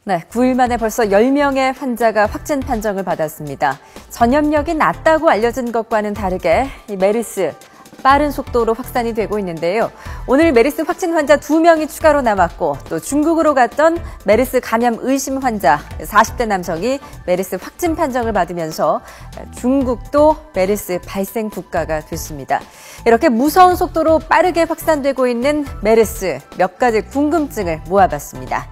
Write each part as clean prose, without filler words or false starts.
네, 9일 만에 벌써 10명의 환자가 확진 판정을 받았습니다. 전염력이 낮다고 알려진 것과는 다르게 이 메르스 빠른 속도로 확산이 되고 있는데요. 오늘 메르스 확진 환자 2명이 추가로 남았고 또 중국으로 갔던 메르스 감염 의심 환자 40대 남성이 메르스 확진 판정을 받으면서 중국도 메르스 발생 국가가 됐습니다. 이렇게 무서운 속도로 빠르게 확산되고 있는 메르스 몇 가지 궁금증을 모아봤습니다.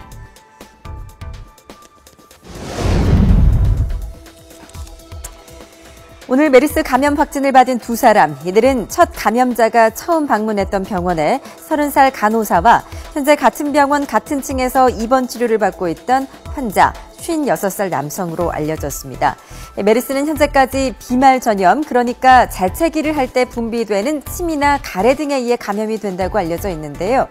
오늘 메르스 감염 확진을 받은 2사람, 이들은 첫 감염자가 처음 방문했던 병원의 30살 간호사와 현재 같은 병원 같은 층에서 입원 치료를 받고 있던 환자 56살 남성으로 알려졌습니다. 메르스는 현재까지 비말 전염, 그러니까 재채기를 할 때 분비되는 침이나 가래 등에 의해 감염이 된다고 알려져 있는데요.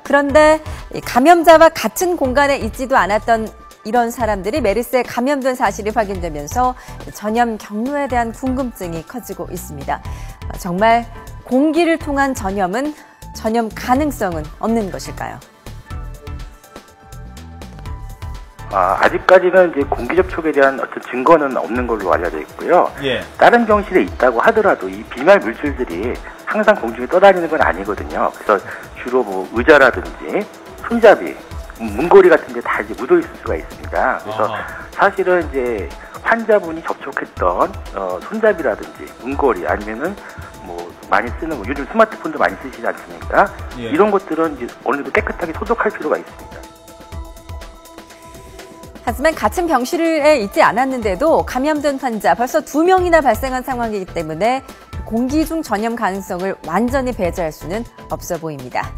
그런데 감염자와 같은 공간에 있지도 않았던 이런 사람들이 메르스에 감염된 사실이 확인되면서 전염 경로에 대한 궁금증이 커지고 있습니다. 정말 공기를 통한 전염은 전염 가능성은 없는 것일까요? 아직까지는 이제 공기 접촉에 대한 어떤 증거는 없는 걸로 알려져 있고요. 예. 다른 병실에 있다고 하더라도 이 비말 물질들이 항상 공중에 떠다니는 건 아니거든요. 그래서 주로 뭐 의자라든지 손잡이, 문고리 같은 데 다 이제 묻어 있을 수가 있습니다. 그래서 사실은 이제 환자분이 접촉했던 손잡이라든지 문고리 아니면은 뭐 많이 쓰는 요즘 스마트폰도 많이 쓰시지 않습니까? 예. 이런 것들은 이제 어느 정도 깨끗하게 소독할 필요가 있습니다. 하지만 같은 병실에 있지 않았는데도 감염된 환자 벌써 2명이나 발생한 상황이기 때문에 공기 중 전염 가능성을 완전히 배제할 수는 없어 보입니다.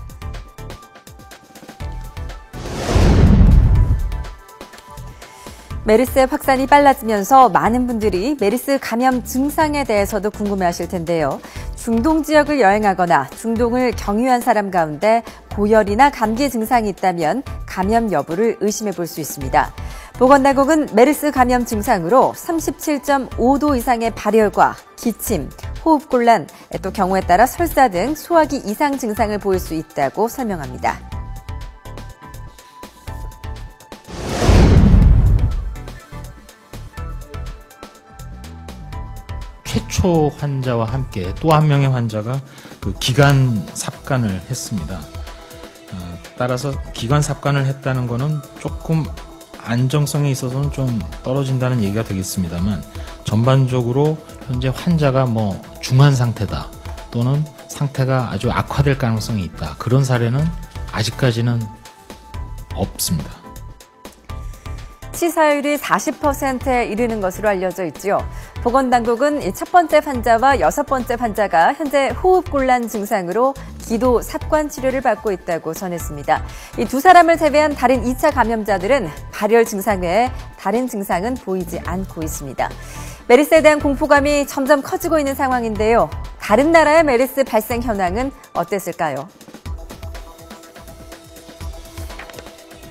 메르스의 확산이 빨라지면서 많은 분들이 메르스 감염 증상에 대해서도 궁금해하실 텐데요. 중동 지역을 여행하거나 중동을 경유한 사람 가운데 고열이나 감기 증상이 있다면 감염 여부를 의심해 볼 수 있습니다. 보건당국은 메르스 감염 증상으로 37.5도 이상의 발열과 기침, 호흡곤란, 또 경우에 따라 설사 등 소화기 이상 증상을 보일 수 있다고 설명합니다. 최초 환자와 함께 또 한 명의 환자가 그 기관 삽관을 했습니다. 따라서 기관 삽관을 했다는 것은 조금 안정성에 있어서는 좀 떨어진다는 얘기가 되겠습니다만 전반적으로 현재 환자가 뭐 중한 상태다 또는 상태가 아주 악화될 가능성이 있다. 그런 사례는 아직까지는 없습니다. 치사율이 40%에 이르는 것으로 알려져 있지요. 보건당국은 첫 번째 환자와 6번째 환자가 현재 호흡곤란 증상으로 기도 삽관 치료를 받고 있다고 전했습니다. 이 2사람을 제외한 다른 2차 감염자들은 발열 증상 외에 다른 증상은 보이지 않고 있습니다. 메르스에 대한 공포감이 점점 커지고 있는 상황인데요. 다른 나라의 메르스 발생 현황은 어땠을까요?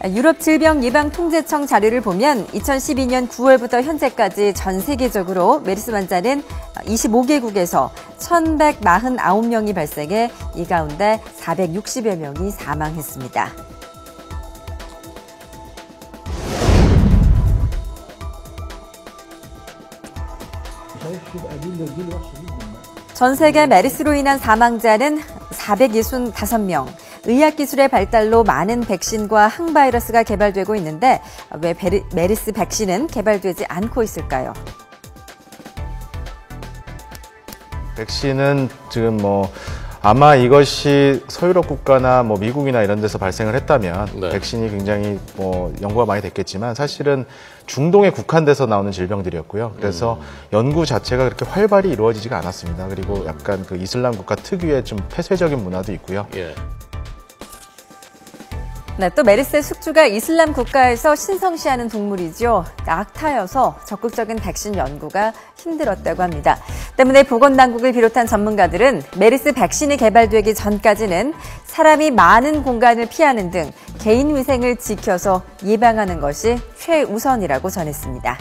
유럽질병예방통제청 자료를 보면 2012년 9월부터 현재까지 전 세계적으로 메르스 환자는 25개국에서 1,149명이 발생해 이 가운데 460여 명이 사망했습니다. 전 세계 메르스로 인한 사망자는 465명. 의학기술의 발달로 많은 백신과 항바이러스가 개발되고 있는데 왜 메르스 백신은 개발되지 않고 있을까요? 백신은 지금 아마 이것이 서유럽 국가나 미국이나 이런 데서 발생을 했다면 백신이 굉장히 연구가 많이 됐겠지만 사실은 중동에 국한돼서 나오는 질병들이었고요. 그래서 연구 자체가 그렇게 활발히 이루어지지가 않았습니다. 그리고 약간 그 이슬람 국가 특유의 좀 폐쇄적인 문화도 있고요. 예. 네, 또 메르스의 숙주가 이슬람 국가에서 신성시하는 동물이죠. 낙타여서 적극적인 백신 연구가 힘들었다고 합니다. 때문에 보건당국을 비롯한 전문가들은 메르스 백신이 개발되기 전까지는 사람이 많은 공간을 피하는 등 개인 위생을 지켜서 예방하는 것이 최우선이라고 전했습니다.